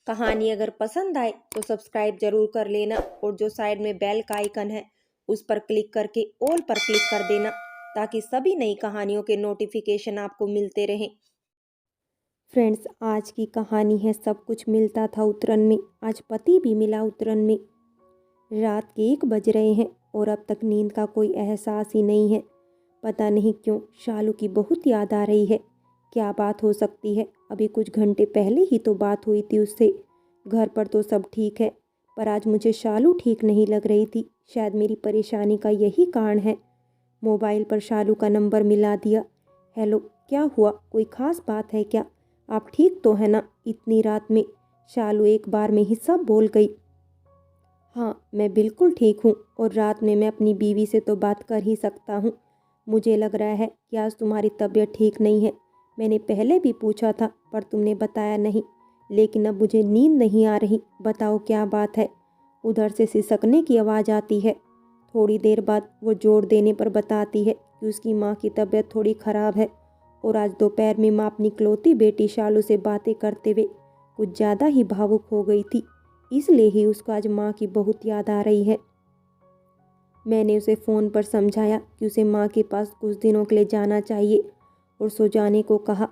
कहानी अगर पसंद आए तो सब्सक्राइब जरूर कर लेना और जो साइड में बेल का आइकन है उस पर क्लिक करके ऑल पर क्लिक कर देना ताकि सभी नई कहानियों के नोटिफिकेशन आपको मिलते रहें। फ्रेंड्स, आज की कहानी है सब कुछ मिलता था उतरन में। आज पति भी मिला उतरन में। रात के 1 बज रहे हैं और अब तक नींद का कोई एहसास ही नहीं है। पता नहीं क्यों शालू की बहुत याद आ रही है। क्या बात हो सकती है? अभी कुछ घंटे पहले ही तो बात हुई थी उससे। घर पर तो सब ठीक है, पर आज मुझे शालू ठीक नहीं लग रही थी। शायद मेरी परेशानी का यही कारण है। मोबाइल पर शालू का नंबर मिला दिया। हेलो, क्या हुआ? कोई खास बात है क्या? आप ठीक तो है ना? इतनी रात में शालू एक बार में ही सब बोल गई। हाँ, मैं बिल्कुल ठीक हूँ और रात में मैं अपनी बीवी से तो बात कर ही सकता हूँ। मुझे लग रहा है कि आज तुम्हारी तबीयत ठीक नहीं है। मैंने पहले भी पूछा था पर तुमने बताया नहीं, लेकिन अब मुझे नींद नहीं आ रही। बताओ क्या बात है? उधर से सिसकने की आवाज़ आती है। थोड़ी देर बाद वो जोर देने पर बताती है कि उसकी माँ की तबीयत थोड़ी ख़राब है और आज दोपहर में माँ अपनी इकलौती बेटी शालू से बातें करते हुए कुछ ज़्यादा ही भावुक हो गई थी। इसलिए ही उसको आज माँ की बहुत याद आ रही है। मैंने उसे फ़ोन पर समझाया कि उसे माँ के पास कुछ दिनों के लिए जाना चाहिए और सो जाने को कहा।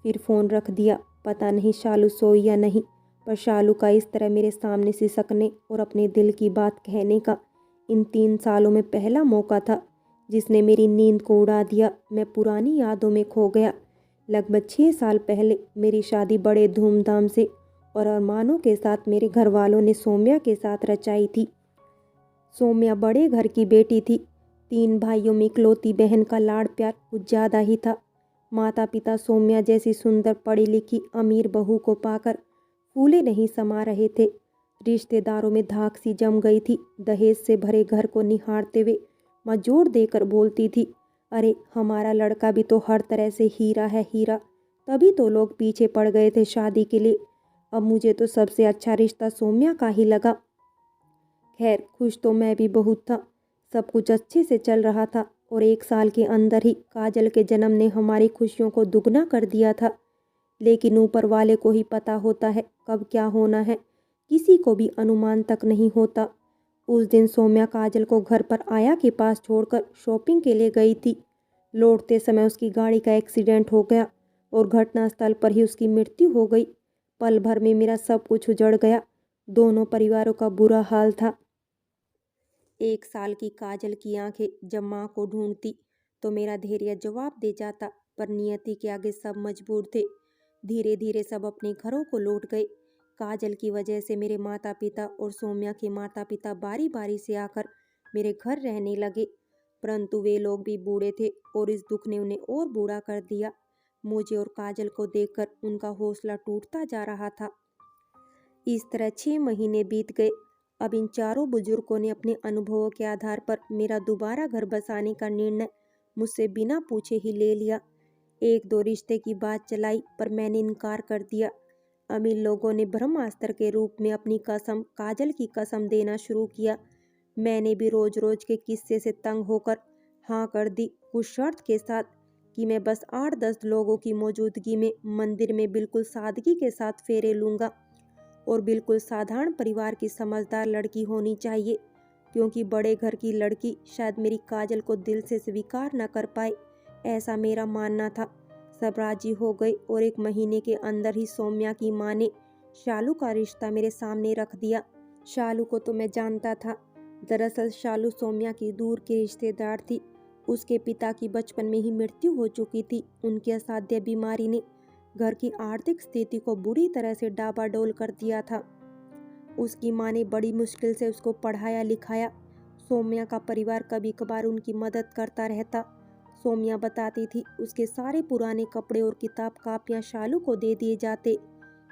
फिर फ़ोन रख दिया। पता नहीं शालू सोई या नहीं, पर शालू का इस तरह मेरे सामने सिसकने और अपने दिल की बात कहने का इन 3 सालों में पहला मौका था जिसने मेरी नींद को उड़ा दिया। मैं पुरानी यादों में खो गया। लगभग 6 साल पहले मेरी शादी बड़े धूमधाम से और अरमानों के साथ मेरे घर वालों ने सौम्या के साथ रचाई थी। सौम्या बड़े घर की बेटी थी। 3 भाइयों में इकलौती बहन का लाड़ प्यार कुछ ज़्यादा ही था। माता पिता सौम्या जैसी सुंदर पढ़ी लिखी अमीर बहू को पाकर फूले नहीं समा रहे थे। रिश्तेदारों में धाक सी जम गई थी। दहेज से भरे घर को निहारते हुए माँ जोर देकर बोलती थी, अरे हमारा लड़का भी तो हर तरह से हीरा है, हीरा। तभी तो लोग पीछे पड़ गए थे शादी के लिए। अब मुझे तो सबसे अच्छा रिश्ता सौम्या का ही लगा। खैर, खुश तो मैं भी बहुत था। सब कुछ अच्छे से चल रहा था और 1 साल के अंदर ही काजल के जन्म ने हमारी खुशियों को दुगना कर दिया था। लेकिन ऊपर वाले को ही पता होता है कब क्या होना है। किसी को भी अनुमान तक नहीं होता। उस दिन सौम्या काजल को घर पर आया के पास छोड़कर शॉपिंग के लिए गई थी। लौटते समय उसकी गाड़ी का एक्सीडेंट हो गया और घटनास्थल पर ही उसकी मृत्यु हो गई। पल भर में मेरा सब कुछ उजड़ गया। दोनों परिवारों का बुरा हाल था। 1 साल की काजल की आंखें जब माँ को ढूंढती तो मेरा धैर्य जवाब दे जाता, पर नियति के आगे सब मजबूर थे। धीरे धीरे सब अपने घरों को लौट गए। काजल की वजह से मेरे माता पिता और सौम्या के माता पिता बारी बारी से आकर मेरे घर रहने लगे, परंतु वे लोग भी बूढ़े थे और इस दुख ने उन्हें और बूढ़ा कर दिया। मुझे और काजल को देखकर उनका हौसला टूटता जा रहा था। इस तरह 6 महीने बीत गए। अब इन चारों बुजुर्गों ने अपने अनुभवों के आधार पर मेरा दोबारा घर बसाने का निर्णय मुझसे बिना पूछे ही ले लिया। 1-2 रिश्ते की बात चलाई पर मैंने इनकार कर दिया। अब इन लोगों ने ब्रह्मास्त्र के रूप में अपनी कसम, काजल की कसम देना शुरू किया। मैंने भी रोज रोज के किस्से से तंग होकर हाँ कर दी, कुछ शर्त के साथ कि मैं बस 8-10 लोगों की मौजूदगी में मंदिर में बिल्कुल सादगी के साथ फेरे लूँगा और बिल्कुल साधारण परिवार की समझदार लड़की होनी चाहिए, क्योंकि बड़े घर की लड़की शायद मेरी काजल को दिल से स्वीकार न कर पाए, ऐसा मेरा मानना था। सब राजी हो गए और 1 महीने के अंदर ही सौम्या की माँ ने शालू का रिश्ता मेरे सामने रख दिया। शालू को तो मैं जानता था। दरअसल शालू सौम्या की दूर की रिश्तेदार थी। उसके पिता की बचपन में ही मृत्यु हो चुकी थी। उनकी असाध्य बीमारी ने घर की आर्थिक स्थिति को बुरी तरह से डाबाडोल कर दिया था। उसकी माँ ने बड़ी मुश्किल से उसको पढ़ाया लिखाया। सौम्या का परिवार कभी कभार उनकी मदद करता रहता। सौम्या बताती थी उसके सारे पुराने कपड़े और किताब कापियाँ शालू को दे दिए जाते।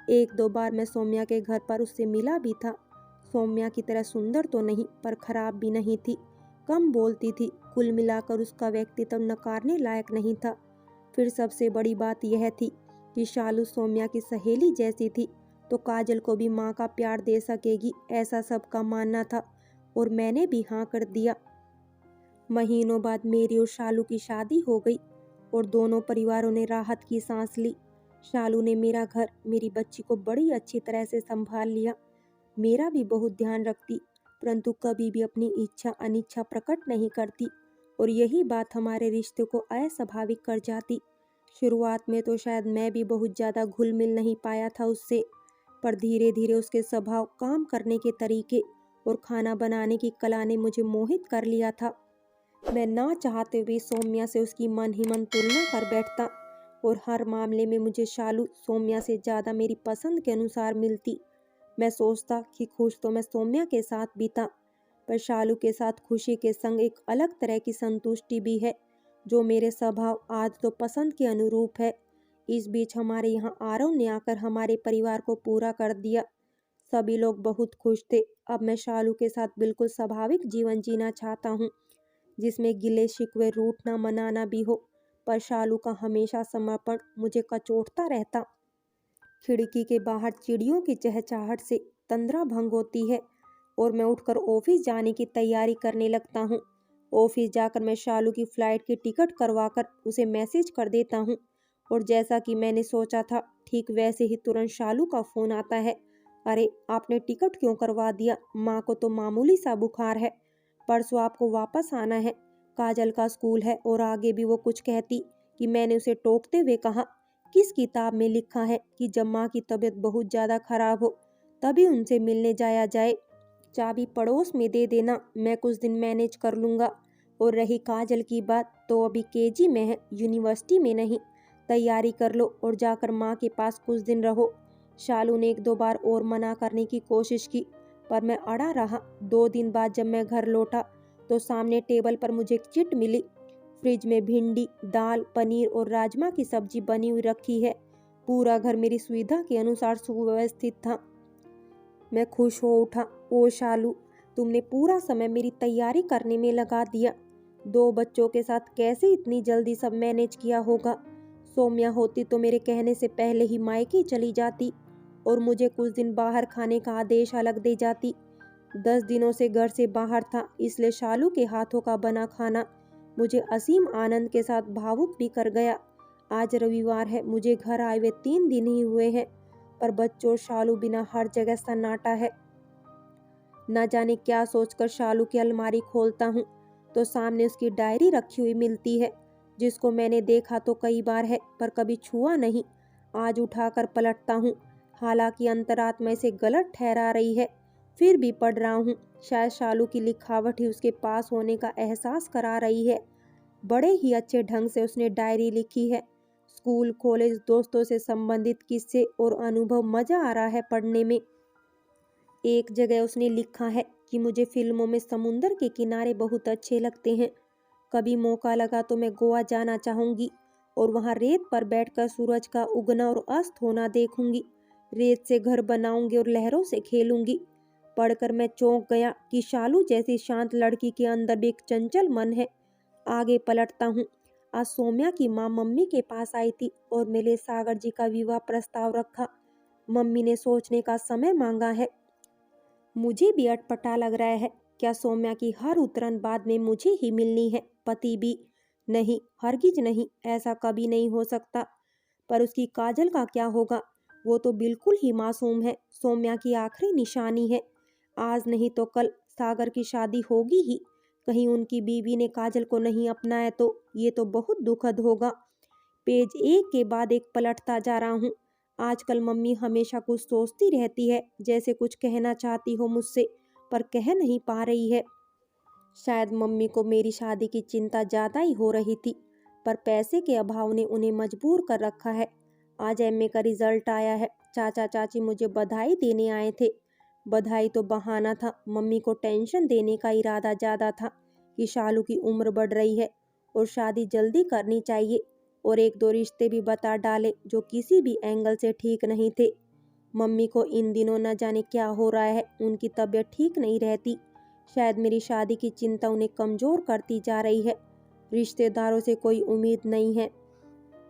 1-2 बार मैं सौम्या के घर पर उससे मिला भी था। सौम्या की तरह सुंदर तो नहीं, पर खराब भी नहीं थी। कम बोलती थी। कुल मिलाकर उसका व्यक्तित्व नकारने लायक नहीं था। फिर सबसे बड़ी बात यह थी कि शालू सौम्या की सहेली जैसी थी, तो काजल को भी माँ का प्यार दे सकेगी, ऐसा सबका मानना था और मैंने भी हाँ कर दिया। महीनों बाद मेरी और शालू की शादी हो गई और दोनों परिवारों ने राहत की सांस ली। शालू ने मेरा घर, मेरी बच्ची को बड़ी अच्छी तरह से संभाल लिया। मेरा भी बहुत ध्यान रखती, परंतु कभी भी अपनी इच्छा अनिच्छा प्रकट नहीं करती और यही बात हमारे रिश्ते को अस्वाभाविक कर जाती। शुरुआत में तो शायद मैं भी बहुत ज़्यादा घुल मिल नहीं पाया था उससे, पर धीरे धीरे उसके स्वभाव, काम करने के तरीके और खाना बनाने की कला ने मुझे मोहित कर लिया था। मैं ना चाहते हुए सौम्या से उसकी मन ही मन तुलना कर बैठता और हर मामले में मुझे शालू सौम्या से ज़्यादा मेरी पसंद के अनुसार मिलती। मैं सोचता कि खुश तो मैं सौम्या के साथ बीता, पर शालू के साथ खुशी के संग एक अलग तरह की संतुष्टि भी है जो मेरे स्वभाव, आदतों, पसंद के अनुरूप है। इस बीच हमारे यहाँ आरव ने आकर हमारे परिवार को पूरा कर दिया। सभी लोग बहुत खुश थे। अब मैं शालू के साथ बिल्कुल स्वाभाविक जीवन जीना चाहता हूँ, जिसमें गिले शिकवे, रूठना मनाना भी हो, पर शालू का हमेशा समर्पण मुझे कचोटता रहता। खिड़की के बाहर चिड़ियों की चहचहाहट से तंद्रा भंग होती है और मैं उठकर ऑफिस जाने की तैयारी करने लगता हूँ। ऑफिस जाकर मैं शालू की फ़्लाइट की टिकट करवाकर उसे मैसेज कर देता हूँ और जैसा कि मैंने सोचा था ठीक वैसे ही तुरंत शालू का फ़ोन आता है। अरे, आपने टिकट क्यों करवा दिया? माँ को तो मामूली सा बुखार है, परसों आपको वापस आना है, काजल का स्कूल है। और आगे भी वो कुछ कहती कि मैंने उसे टोकते हुए कहा, किस किताब में लिखा है कि जब माँ की तबीयत बहुत ज़्यादा खराब हो तभी उनसे मिलने जाया जाए? चाबी पड़ोस में दे देना, मैं कुछ दिन मैनेज कर लूँगा। और रही काजल की बात, तो अभी केजी में है, यूनिवर्सिटी में नहीं। तैयारी कर लो और जाकर माँ के पास कुछ दिन रहो। शालू ने 1-2 बार और मना करने की कोशिश की, पर मैं अड़ा रहा। 2 दिन बाद जब मैं घर लौटा तो सामने टेबल पर मुझे एक चिट मिली। फ्रिज में भिंडी, दाल, पनीर और राजमा की सब्जी बनी हुई रखी है। पूरा घर मेरी सुविधा के अनुसार सुव्यवस्थित था। मैं खुश हो उठा। ओ शालू, तुमने पूरा समय मेरी तैयारी करने में लगा दिया। 2 बच्चों के साथ कैसे इतनी जल्दी सब मैनेज किया होगा? सौम्या होती तो मेरे कहने से पहले ही मायके चली जाती और मुझे कुछ दिन बाहर खाने का आदेश अलग दे जाती। 10 दिनों से घर से बाहर था, इसलिए शालू के हाथों का बना खाना मुझे असीम आनंद के साथ भावुक भी कर गया। आज रविवार है, मुझे घर आए हुए 3 दिन ही हुए हैं, पर बच्चों और शालू बिना हर जगह सन्नाटा है। न जाने क्या सोचकर शालू की अलमारी खोलता हूँ तो सामने उसकी डायरी रखी हुई मिलती है, जिसको मैंने देखा तो कई बार है पर कभी छुआ नहीं। आज उठाकर पलटता हूँ, हालांकि अंतरात्मा इसे गलत ठहरा रही है, फिर भी पढ़ रहा हूँ। शायद शालू की लिखावट ही उसके पास होने का एहसास करा रही है। बड़े ही अच्छे ढंग से उसने डायरी लिखी है। स्कूल, कॉलेज, दोस्तों से संबंधित किस्से और अनुभव, मजा आ रहा है पढ़ने में। एक जगह उसने लिखा है कि मुझे फिल्मों में समुंदर के किनारे बहुत अच्छे लगते हैं। कभी मौका लगा तो मैं गोवा जाना चाहूँगी और वहाँ रेत पर बैठकर सूरज का उगना और अस्त होना देखूंगी। रेत से घर बनाऊंगी और लहरों से खेलूंगी। पढ़कर मैं चौंक गया कि शालू जैसी शांत लड़की के अंदर भी एक चंचल मन है। आगे पलटता हूँ। आज सौम्या की माँ मम्मी के पास आई थी और मेरे लिए सागर जी का विवाह प्रस्ताव रखा। मम्मी ने सोचने का समय मांगा है। मुझे भी अटपटा लग रहा है। क्या सौम्या की हर उतरन बाद में मुझे ही मिलनी है? पति भी नहीं, हरगिज नहीं, ऐसा कभी नहीं हो सकता। पर उसकी काजल का क्या होगा? वो तो बिल्कुल ही मासूम है, सौम्या की आखिरी निशानी है। आज नहीं तो कल सागर की शादी होगी ही। कहीं उनकी बीवी ने काजल को नहीं अपनाया तो ये तो बहुत दुखद होगा। पेज एक के बाद एक पलटता जा रहा हूँ। आजकल मम्मी हमेशा कुछ सोचती रहती है, जैसे कुछ कहना चाहती हो मुझसे, पर कह नहीं पा रही है। शायद मम्मी को मेरी शादी की चिंता ज़्यादा ही हो रही थी, पर पैसे के अभाव ने उन्हें मजबूर कर रखा है। आज एमए का रिजल्ट आया है। चाचा चाची मुझे बधाई देने आए थे। बधाई तो बहाना था, मम्मी को टेंशन देने का इरादा ज़्यादा था कि शालू की उम्र बढ़ रही है और शादी जल्दी करनी चाहिए, और 1-2 रिश्ते भी बता डाले जो किसी भी एंगल से ठीक नहीं थे। मम्मी को इन दिनों न जाने क्या हो रहा है, उनकी तबीयत ठीक नहीं रहती। शायद मेरी शादी की चिंता उन्हें कमज़ोर करती जा रही है। रिश्तेदारों से कोई उम्मीद नहीं है,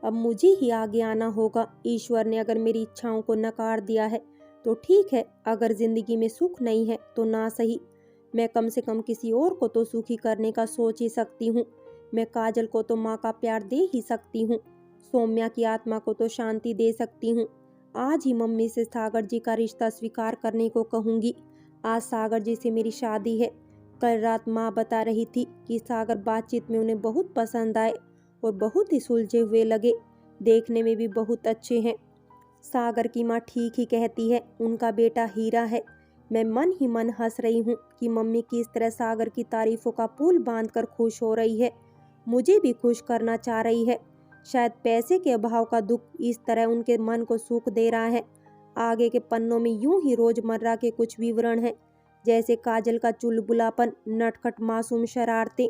अब मुझे ही आगे आना होगा। ईश्वर ने अगर मेरी इच्छाओं को नकार दिया है तो ठीक है, अगर ज़िंदगी में सुख नहीं है तो ना सही, मैं कम से कम किसी और को तो सुखी करने का सोच ही सकती हूँ। मैं काजल को तो माँ का प्यार दे ही सकती हूँ। सौम्या की आत्मा को तो शांति दे सकती हूँ। आज ही मम्मी से सागर जी का रिश्ता स्वीकार करने को कहूँगी। आज सागर जी से मेरी शादी है। कल रात माँ बता रही थी कि सागर बातचीत में उन्हें बहुत पसंद आए और बहुत ही सुलझे हुए लगे, देखने में भी बहुत अच्छे हैं। सागर की माँ ठीक ही कहती है, उनका बेटा हीरा है। मैं मन ही मन हंस रही हूँ कि मम्मी किस तरह सागर की तारीफों का पुल बांधकर खुश हो रही है, मुझे भी खुश करना चाह रही है। शायद पैसे के अभाव का दुख इस तरह उनके मन को सुख दे रहा है। आगे के पन्नों में यूं ही रोजमर्रा के कुछ विवरण हैं, जैसे काजल का चुलबुलापन, नटखट मासूम शरारतें।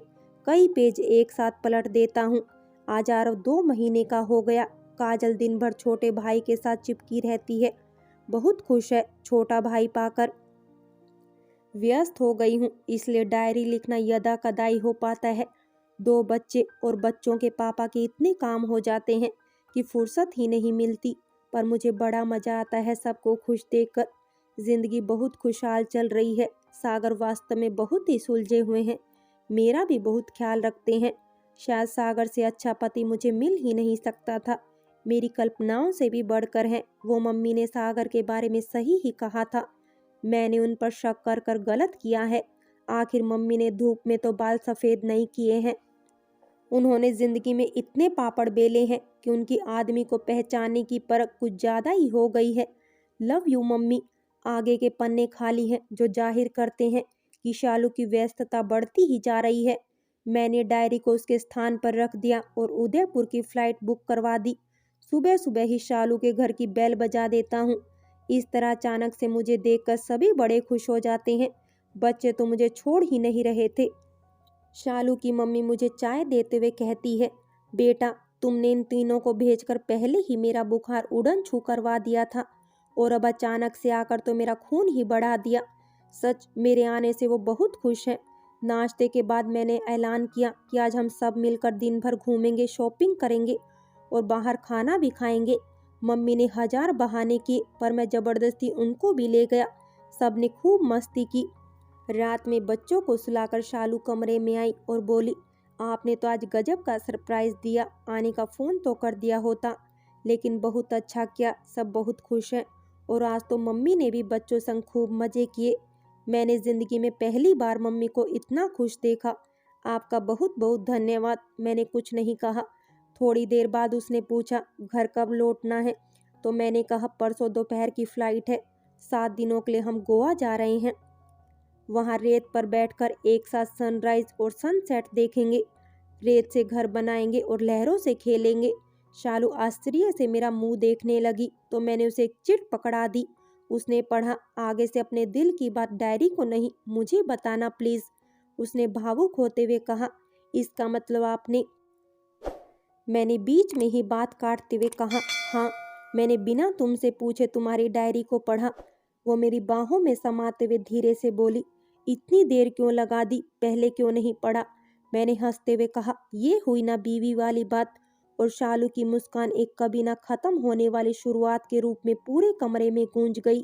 कई पेज एक साथ पलट देता हूँ। आज आरव 2 महीने का हो गया। काजल दिन भर छोटे भाई के साथ चिपकी रहती है। बहुत खुश है छोटा भाई पाकर। व्यस्त हो गई हूँ, इसलिए डायरी लिखना यदा कदाई हो पाता है। 2 बच्चे और बच्चों के पापा के इतने काम हो जाते हैं कि फुर्सत ही नहीं मिलती, पर मुझे बड़ा मजा आता है सबको खुश देखकर। जिंदगी बहुत खुशहाल चल रही है। सागर वास्तव में बहुत ही सुलझे हुए हैं, मेरा भी बहुत ख्याल रखते हैं। शायद सागर से अच्छा पति मुझे मिल ही नहीं सकता था। मेरी कल्पनाओं से भी बढ़कर हैं। वो मम्मी ने सागर के बारे में सही ही कहा था। मैंने उन पर शक कर कर गलत किया है। आखिर मम्मी ने धूप में तो बाल सफ़ेद नहीं किए हैं। उन्होंने जिंदगी में इतने पापड़ बेले हैं कि उनकी आदमी को पहचानने की परख कुछ ज़्यादा ही हो गई है। Love you mummy. आगे के पन्ने खाली हैं, जो जाहिर करते हैं कि शालू की व्यस्तता बढ़ती ही जा रही है। मैंने डायरी को उसके स्थान पर रख दिया और उदयपुर की फ़्लाइट बुक करवा दी। सुबह सुबह ही शालू के घर की बेल बजा देता हूँ। इस तरह अचानक से मुझे देखकर सभी बड़े खुश हो जाते हैं। बच्चे तो मुझे छोड़ ही नहीं रहे थे। शालू की मम्मी मुझे चाय देते हुए कहती है, बेटा तुमने इन तीनों को भेजकर पहले ही मेरा बुखार उड़न छू करवा दिया था, और अब अचानक से आकर तो मेरा खून ही बढ़ा दिया। सच, मेरे आने से वो बहुत खुश हैं। नाश्ते के बाद मैंने ऐलान किया कि आज हम सब मिलकर दिन भर घूमेंगे, शॉपिंग करेंगे और बाहर खाना भी खाएंगे। मम्मी ने 1000 बहाने किए, पर मैं ज़बरदस्ती उनको भी ले गया। सब ने खूब मस्ती की। रात में बच्चों को सुलाकर शालू कमरे में आई और बोली, आपने तो आज गजब का सरप्राइज़ दिया। आने का फ़ोन तो कर दिया होता, लेकिन बहुत अच्छा किया। सब बहुत खुश हैं और आज तो मम्मी ने भी बच्चों संग खूब मज़े किए। मैंने ज़िंदगी में पहली बार मम्मी को इतना खुश देखा। आपका बहुत बहुत धन्यवाद। मैंने कुछ नहीं कहा। थोड़ी देर बाद उसने पूछा, घर कब लौटना है? तो मैंने कहा, परसों दोपहर की फ़्लाइट है। 7 दिनों के लिए हम गोवा जा रहे हैं। वहाँ रेत पर बैठकर एक साथ सनराइज और सनसेट देखेंगे। रेत से घर बनाएंगे और लहरों से खेलेंगे। शालू आश्चर्य से मेरा मुंह देखने लगी तो मैंने उसे एक चिट पकड़ा दी। उसने पढ़ा, आगे से अपने दिल की बात डायरी को नहीं, मुझे बताना प्लीज़। उसने भावुक होते हुए कहा, इसका मतलब आपने? मैंने बीच में ही बात काटते हुए कहा, हाँ, मैंने बिना तुमसे पूछे तुम्हारी डायरी को पढ़ा। वो मेरी बाहों में समाते हुए धीरे से बोली, इतनी देर क्यों लगा दी, पहले क्यों नहीं पढ़ा? मैंने हंसते हुए कहा, ये हुई ना बीवी वाली बात। और शालू की मुस्कान एक कभी ना खत्म होने वाली शुरुआत के रूप में पूरे कमरे में गूंज गई।